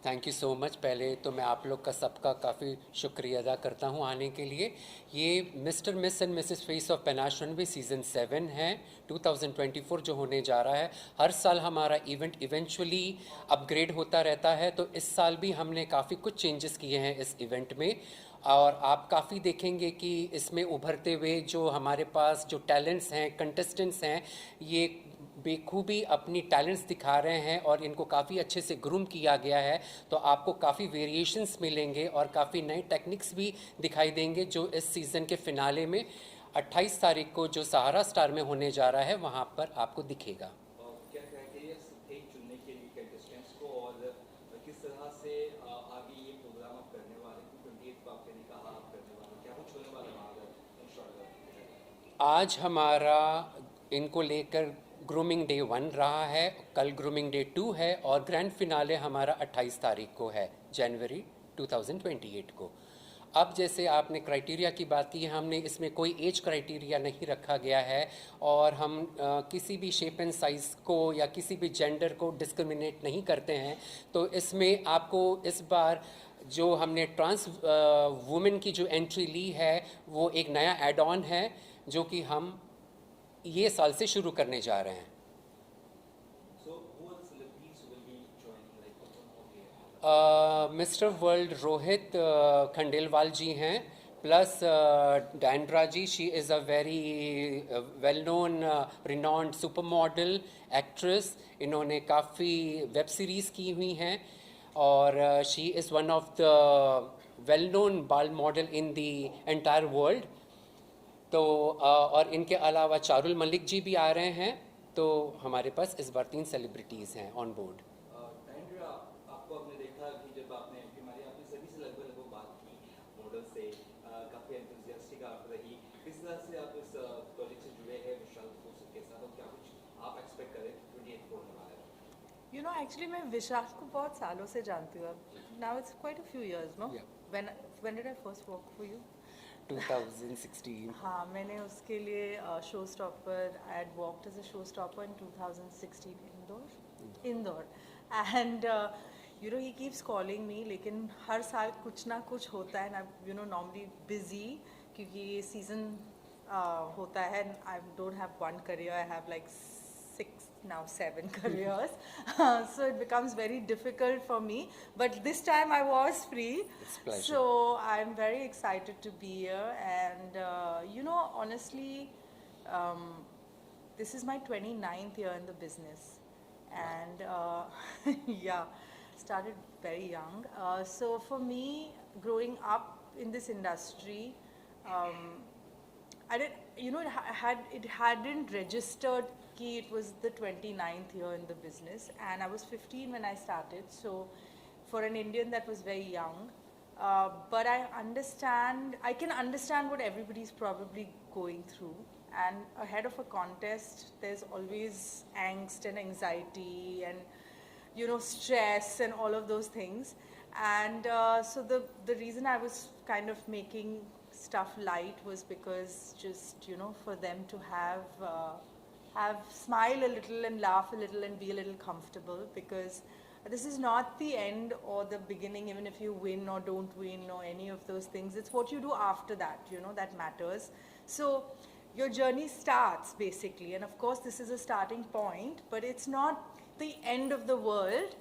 Thank you so much. पहले तो मैं आप लोग का सबका काफ़ी शुक्रिया अदा करता हूँ आने के लिए। ये mister miss and Mrs face of panache runway season 7 है 2024 जो होने जा रहा है। हर साल हमारा इवेंट इवेंचुअली अपग्रेड होता रहता है, तो इस साल भी हमने काफ़ी कुछ चेंजेस किए हैं इस इवेंट में। और आप काफ़ी देखेंगे कि इसमें उभरते हुए जो हमारे पास जो टैलेंट्स हैं, कंटेस्टेंट्स हैं, ये बेखूबी अपनी टैलेंट्स दिखा रहे हैं और इनको काफ़ी अच्छे से ग्रूम किया गया है। तो आपको काफ़ी वेरिएशंस मिलेंगे और काफ़ी नए टेक्निक्स भी दिखाई देंगे जो इस सीज़न के फिनाले में 28 तारीख को जो सहारा स्टार में होने जा रहा है वहाँ पर आपको दिखेगा। क्या क्राइटेरिया थे चुनने के लिए कंटेस्टेंट्स को, और किस तरह से आगे ये प्रोग्राम आप करने वाले हैं? 28 को आपने कहा आप करने वाले हैं, क्या कुछ होने वाला है वहाँ अगर इंश्योर? आज हमारा इनको लेकर ग्रूमिंग डे 1 रहा है, कल ग्रूमिंग डे 2 है और ग्रैंड फिनाले हमारा 28 तारीख को है, जनवरी 2028 को। अब जैसे आपने क्राइटेरिया की बात की है, हमने इसमें कोई एज क्राइटेरिया नहीं रखा गया है और हम किसी भी शेप एंड साइज़ को या किसी भी जेंडर को डिस्क्रिमिनेट नहीं करते हैं। तो इसमें आपको इस बार जो हमने ट्रांस वुमेन की जो एंट्री ली है वो एक नया एड ऑन है जो कि हम ये साल से शुरू करने जा रहे हैं। So who are the celebrities who will be joining, like okay? Mister world Rohit Khandelwal ji हैं, plus Deandra ji. She is a very well known renowned super model actress. इन्होंने काफ़ी वेब सीरीज़ की हुई हैं और she is one of the well known ball model in the entire world. तो और इनके अलावा चारुल मलिक जी भी आ रहे हैं। तो हमारे पास इस बार 3 सेलिब्रिटीज़ हैं ऑन बोर्ड। टैंड्रा, आपको आपने देखा कि जब आपने हमारी आपने सभी से लगभग लगभग बात की, मॉडल से काफ़ी एंथुजियास्टिक आप रही, किस तरह से आप इस प्रोजेक्ट से जुड़े हैं विशाल कपूर के साथ, और क्या कुछ आप एक्सपेक्ट करें 28 को होने वाला है? एक्चुअली मैं विशाल को बहुत सालों से जानती हूँ अब। Now it's quite a few years, no? Yeah. When did I first work for you? 2016। हाँ, मैंने उसके लिए show stopper, I had worked as a show stopper in 2016 Indore and he keeps calling me, लेकिन हर साल कुछ ना कुछ होता है ना, नॉर्मली बिजी, क्योंकि ये सीज़न होता है। I don't have one career, I have like 6, now 7 careers. So it becomes very difficult for me, but this time I was free. It's a pleasure. So I'm very excited to be here, and honestly, um, this is my 29th year in the business, and yeah, started very young. So for me, growing up in this industry, um, I did, it hadn't registered कि it was the 29th year in the business, and I was 15 when I started. So for an Indian, that was very young. But I can understand what everybody's probably going through. And ahead of a contest, there's always angst and anxiety and, stress and all of those things. And so the reason I was kind of making stuff light was because just, for them to have smile a little and laugh a little and be a little comfortable, because this is not the end or the beginning, even if you win or don't win or any of those things. It's what you do after that, that matters. So your journey starts basically, and of course this is a starting point, but it's not the end of the world.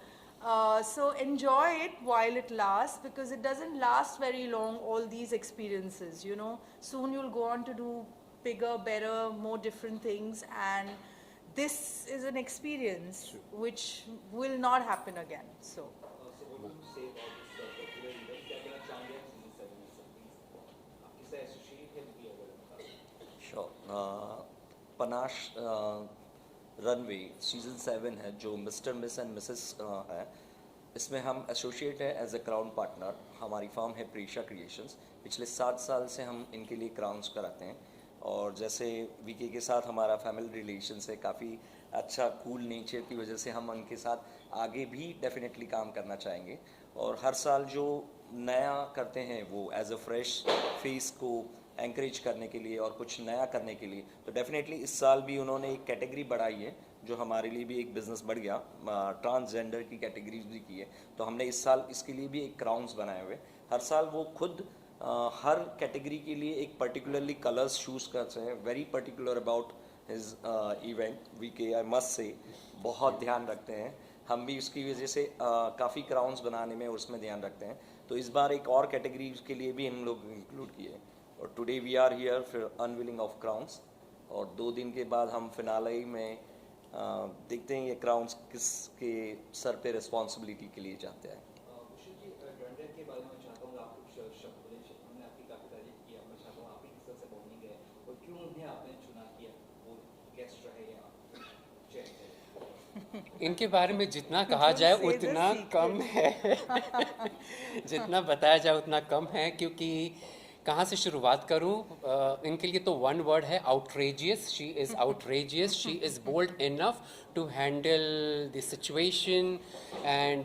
So enjoy it while it lasts, because it doesn't last very long, all these experiences, Soon you'll go on to do bigger, better, more different things, and this is an experience which will not happen again. So So what do you say about this particular event? क्या कहना चाहेंगे आप season 7 में सब please? आप किससे associate हैं भी अगर बता? श्योर। पनाश रनवे सीज़न 7 है जो मिस्टर मिस एंड मिसेस है। इसमें हम एसोसिएट है एज ए क्राउन पार्टनर। हमारी फर्म है प्रीशा क्रिएशंस। पिछले 7 साल से हम इनके लिए क्राउन्स कराते हैं, और जैसे वीके के साथ हमारा फैमिली रिलेशन है काफ़ी अच्छा, कूल नेचर की वजह से हम उनके साथ आगे भी डेफिनेटली काम करना चाहेंगे। और हर साल जो नया करते हैं वो एज अ फ्रेश फेस को एंकरेज करने के लिए और कुछ नया करने के लिए, तो डेफिनेटली इस साल भी उन्होंने एक कैटेगरी बढ़ाई है जो हमारे लिए भी एक बिज़नेस बढ़ गया। ट्रांसजेंडर की कैटेगरीज भी की है, तो हमने इस साल इसके लिए भी एक क्राउन्स बनाए हुए। हर साल वो खुद हर कैटेगरी के लिए एक पर्टिकुलरली कलर्स चूज़ करते हैं, very particular about his event V K, I must say बहुत ध्यान रखते हैं। हम भी उसकी वजह से काफ़ी क्राउन्स बनाने में और उसमें ध्यान रखते हैं। तो इस बार एक और कैटेगरी के लिए भी हम लोग इंक्लूड किए, और today we are here for unveiling of crowns, और 2 दिन के बाद हम फिनाले में देखते हैं ये क्राउन्स किसके सर पे रिस्पॉन्सिबिलिटी के लिए जाते हैं। मुशी जी, डंडर के बारे में चाहता हूँ आप कुछ शब्द बोलें। हमने आपकी काफ़ी तारीफ की, मैं चाहता हूँ आप ही किस तरह से बॉन्डिंग है और क्यों उन्हें आपने चुना किया, वो गेस्ट रहे या चेयर। इनके बारे में जितना कहा जाए Say the उतना secret. कम है। जितना बताया जाए उतना कम है, क्योंकि कहाँ से शुरुआत करूँ? इनके लिए तो वन वर्ड है, outrageous. She is outrageous, she is bold enough to handle the situation, and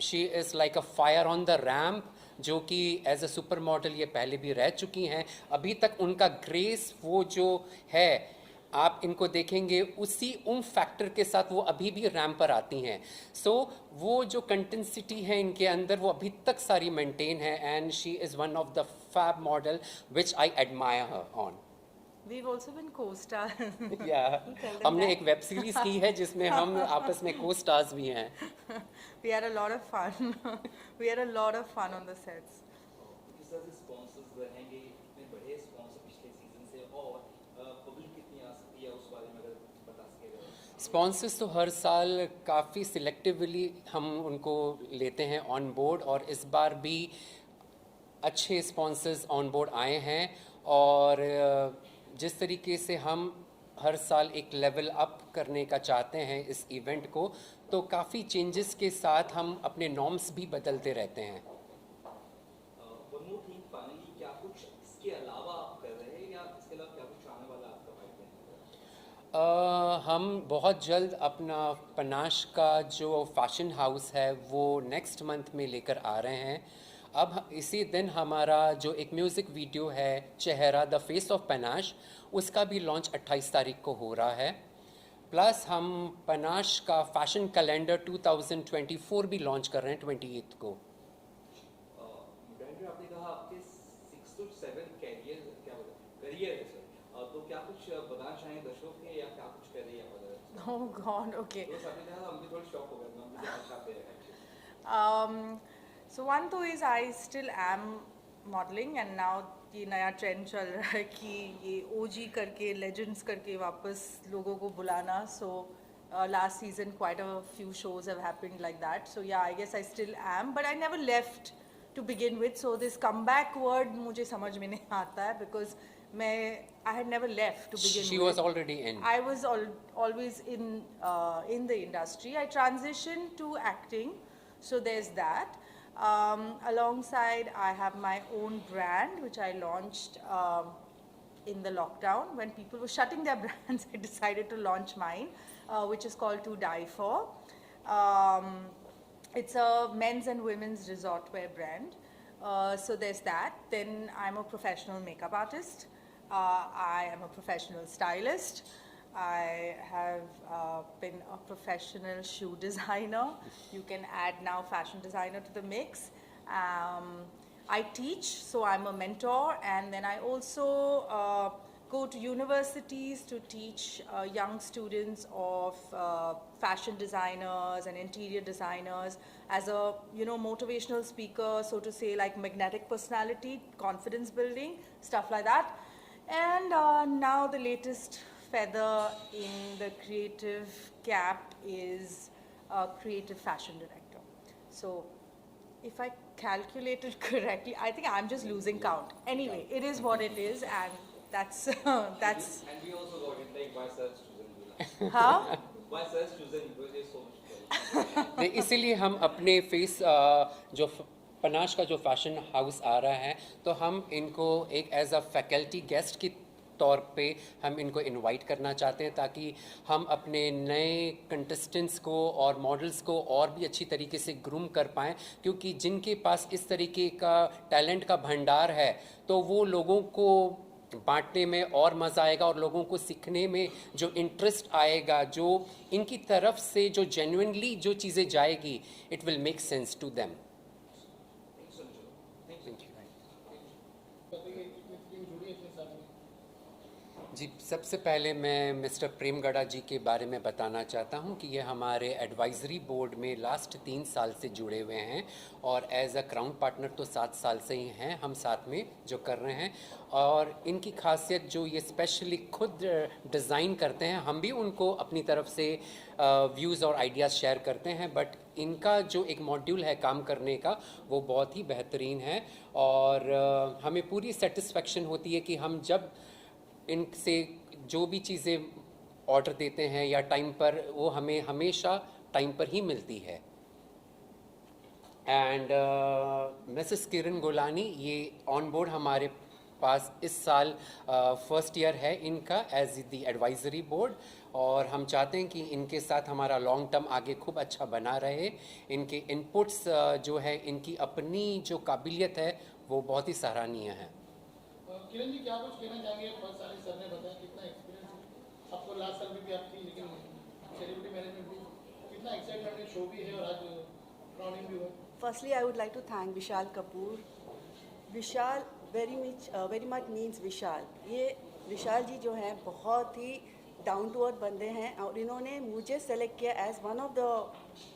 she is like a fire on the ramp, जो कि एज अ सुपर मॉडल ये पहले भी रह चुकी हैं। अभी तक उनका ग्रेस वो जो है, आप इनको देखेंगे उसी फैक्टर के साथ वो अभी भी रैम पर आती हैं। सो वो जो कंटेंसिटी है इनके अंदर वो अभी तक सारी मेंटेन है, and she is one of the fab model which I admire her on. We've also been co-stars. या Tell them हमने that. एक वेब सीरीज की है जिसमें हम आपस में को स्टार्स भी हैं। We had a lot of fun. We had a lot of fun on the sets. किस तरह से स्पॉन्सर्स रहेंगे, कितने बड़े स्पॉन्सर पिछले सीजन से, और पब्लिक कितनी आ सकती है उस बारे में अगर बता सकेगा। स्पॉन्सर्स तो हर साल काफ़ी सिलेक्टिवली हम उनको लेते हैं ऑन बोर्ड, और इस बार भी अच्छे स्पॉन्सर्स ऑन बोर्ड आए हैं। और जिस तरीके से हम हर साल एक लेवल अप करने का चाहते हैं इस इवेंट को, तो काफ़ी चेंजेस के साथ हम अपने नॉर्म्स भी बदलते रहते हैं। वन मोर थिंग फाइनली, क्या कुछ इसके अलावा आप कर रहे हैं या इसके अलावा क्या कुछ आने वाला आपका पाइपलाइन है? हम बहुत जल्द अपना पनाश का जो फैशन हाउस है वो नेक्स्ट मंथ में लेकर आ रहे हैं। अब इसी दिन हमारा जो एक म्यूज़िक वीडियो है चेहरा द फेस ऑफ पनाश, उसका भी लॉन्च 28 तारीख को हो रहा है। प्लस हम पनाश का फैशन कैलेंडर 2024 भी लॉन्च कर रहे हैं 28 को। ब्रांड आपने कहा आपके 6 to 7 करियर है सर, तो क्या कुछ बताना चाहेंगे दर्शकों के, या क्या कुछ कर रही है आप? Oh God, okay. तो आपने कहा हम भी थोड़े शॉक हो गए, हम भी जानना चाहते हैं actually। So one तो is I still am modeling, and now ये नया ट्रेंड चल रहा है कि ये OG करके legends करके वापस लोगों को बुलाना. So last season quite a few shows have happened like that. So yeah, I guess I still am, but I never left to begin with. So this comeback word मुझे समझ में नहीं आता है, because I had never left to begin She with. was already in. I was always in the industry. I transitioned to acting, so there's that. Alongside, I have my own brand, which I launched in the lockdown. When people were shutting their brands, I decided to launch mine, which is called To Die For. It's a men's and women's resort wear brand. So there's that. Then I'm a professional makeup artist. I am a professional stylist. I have been a professional shoe designer. You can add now fashion designer to the mix. I teach, so I'm a mentor, and then I also go to universities to teach young students of fashion designers and interior designers as a motivational speaker, so to say, like magnetic personality, confidence building, stuff like that. And now the latest feather in the creative cap is a creative fashion director. So if I calculated correctly, I think I'm just losing count. Anyway, it is what it is, and that's that's. And we also got it, like, why search chosen? Huh? Why search chosen? Because there's so much. नहीं, इसीलिए हम अपने face जो panache का जो fashion house आ रहा है, तो हम इनको एक एज अ फैकल्टी गेस्ट की तौर पे हम इनको इनवाइट करना चाहते हैं, ताकि हम अपने नए कंटेस्टेंट्स को और मॉडल्स को और भी अच्छी तरीके से ग्रूम कर पाएँ, क्योंकि जिनके पास इस तरीके का टैलेंट का भंडार है, तो वो लोगों को बांटने में और मज़ा आएगा और लोगों को सीखने में जो इंटरेस्ट आएगा, जो इनकी तरफ से जो जेन्युइनली जो चीज़ें जाएगी, it will make sense to them. जी, सबसे पहले मैं मिस्टर प्रेम गड़ा जी के बारे में बताना चाहता हूं कि ये हमारे एडवाइज़री बोर्ड में लास्ट 3 साल से जुड़े हुए हैं और एज अ क्राउन पार्टनर तो 7 साल से ही हैं हम साथ में जो कर रहे हैं। और इनकी खासियत जो ये स्पेशली खुद डिज़ाइन करते हैं, हम भी उनको अपनी तरफ से व्यूज़ और आइडियाज़ शेयर करते हैं, बट इनका जो एक मॉड्यूल है काम करने का वो बहुत ही बेहतरीन है। और हमें पूरी सेटिस्फेक्शन होती है कि हम जब इनसे जो भी चीज़ें ऑर्डर देते हैं या टाइम पर, वो हमें हमेशा टाइम पर ही मिलती है। एंड मिसेस किरण गोलानी ये ऑन बोर्ड हमारे पास इस साल फर्स्ट ईयर है इनका एज द एडवाइजरी बोर्ड, और हम चाहते हैं कि इनके साथ हमारा लॉन्ग टर्म आगे खूब अच्छा बना रहे। इनके इनपुट्स जो है, इनकी अपनी जो काबिलियत है वो बहुत ही सराहनीय है। किरण जी, क्या कुछ कहना चाहेंगे? बहुत सारे सर ने बताया कितना एक्सपीरियंस है आपको, लास्ट साल में भी आप थी, लेकिन सेलिब्रिटी मैनेजमेंट भी कितना एक्साइटमेंट है, शो भी है और आज क्राउनिंग भी हुआ। Firstly, I would like to thank Vishal Kapoor. Vishal very much means Vishal. ये विशाल जी जो हैं बहुत ही डाउन टू अर्थ बंदे हैं और इन्होंने मुझे सेलेक्ट किया as one of the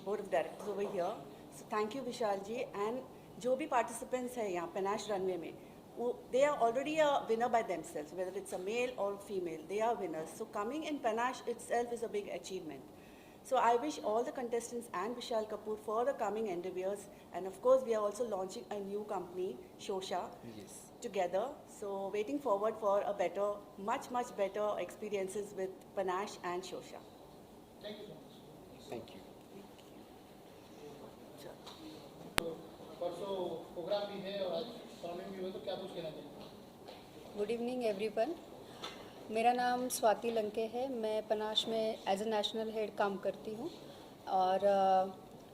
board of directors over here. So thank you Vishal ji. And जो भी पार्टिसिपेंट्स हैं यहाँ पेनाश रनवे में, they are already a winner by themselves, whether it's a male or female, they are winners. So coming in Panache itself is a big achievement. So I wish all the contestants and Vishal Kapoor for the coming endeavors, and of course we are also launching a new company, Shosha, Yes. together. So waiting forward for a better, much better experiences with Panache and Shosha. Thank you so much. Thank you. तो परसों programme भी है और आज crowning भी हुआ, तो क्या कुछ कहना चाहिए? Good evening everyone. मेरा नाम स्वाति लंके है। मैं पनाश में एज ए नेशनल हेड काम करती हूँ और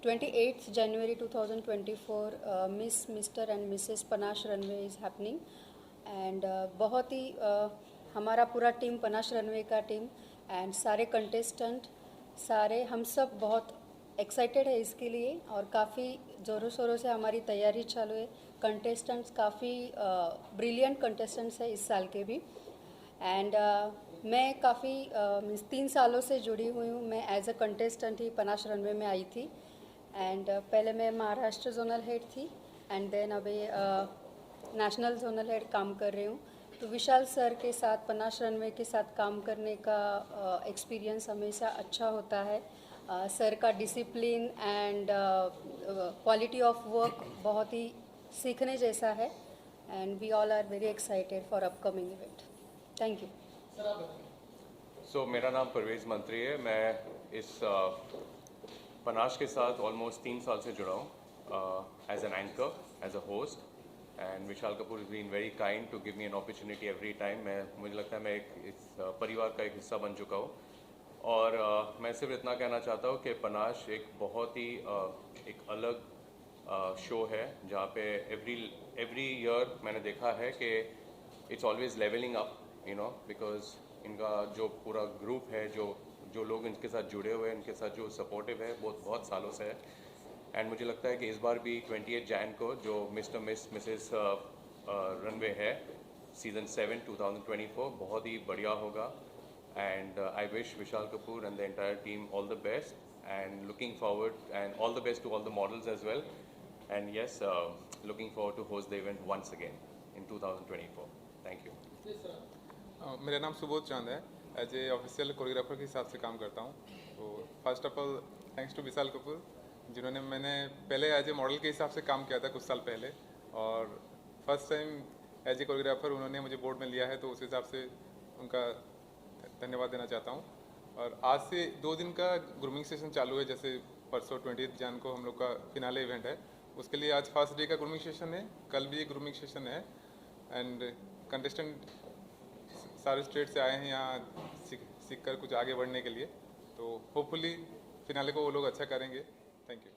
28 जनवरी 2024 miss mister and Mrs panache runway is happening. And बहुत ही हमारा पूरा टीम, पनाश रनवे का टीम एंड सारे कंटेस्टेंट, सारे हम सब बहुत एक्साइटेड है इसके लिए और काफ़ी ज़ोरों शोरों से हमारी तैयारी चालू है। कंटेस्टेंट्स काफ़ी ब्रिलियंट कंटेस्टेंट्स है इस साल के भी। एंड मैं काफ़ी 3 सालों से जुड़ी हुई हूँ। मैं एज अ कंटेस्टेंट ही पनाश रनवे में आई थी एंड पहले मैं महाराष्ट्र जोनल हेड थी एंड देन अभी नेशनल जोनल हेड काम कर रही हूँ। तो विशाल सर के साथ, पनाश रनवे के साथ काम करने का एक्सपीरियंस हमेशा अच्छा होता है। सर का discipline and quality of work बहुत ही सीखने जैसा है and we all are very excited for upcoming event. Thank you. Sir आप बताइए। सो मेरा नाम परवेज़ मंत्री है। मैं इस पनाश के साथ ऑलमोस्ट 3 साल से जुड़ा हूँ as an anchor, as a host, and Vishal Kapoor is been very kind to give me an opportunity every time. मुझे लगता है मैं इस परिवार का एक हिस्सा बन चुका हूँ और मैं सिर्फ इतना कहना चाहता हूँ कि पनाश एक बहुत ही एक अलग शो है जहाँ पे एवरी ईयर मैंने देखा है कि it's always levelling up, you know, because इनका जो पूरा ग्रुप है, जो लोग इनके साथ जुड़े हुए हैं, इनके साथ जो सपोर्टिव है, बहुत सालों से है। एंड मुझे लगता है कि इस बार भी 28 जैन को जो मिस्टर मिसेस रनवे है सीज़न 7 2024 बहुत ही बढ़िया होगा। And I wish Vishal Kapoor and the entire team all the best, and looking forward, and all the best to all the models as well. And yes, looking forward to host the event once again in 2024. Thank you. Yes, sir. मेरा नाम सुबोध चांद है। As a official choreographer के हिसाब से काम करता हूँ। तो first of all thanks to Vishal Kapoor, जिन्होंने, मैंने पहले एज ए मॉडल के हिसाब से काम किया था कुछ साल पहले और first time as a choreographer उन्होंने मुझे बोर्ड में लिया है, तो उस हिसाब से उनका धन्यवाद देना चाहता हूँ। और आज से 2 दिन का ग्रूमिंग सेशन चालू है। जैसे परसों 20 जैन को हम लोग का फिनाले इवेंट है, उसके लिए आज फर्स्ट डे का ग्रूमिंग सेशन है, कल भी एक ग्रूमिंग सेशन है। एंड कंटेस्टेंट सारे स्टेट से आए हैं यहाँ सीख कर कुछ आगे बढ़ने के लिए, तो होपफुली फिनाले को वो लोग अच्छा करेंगे। Thank you.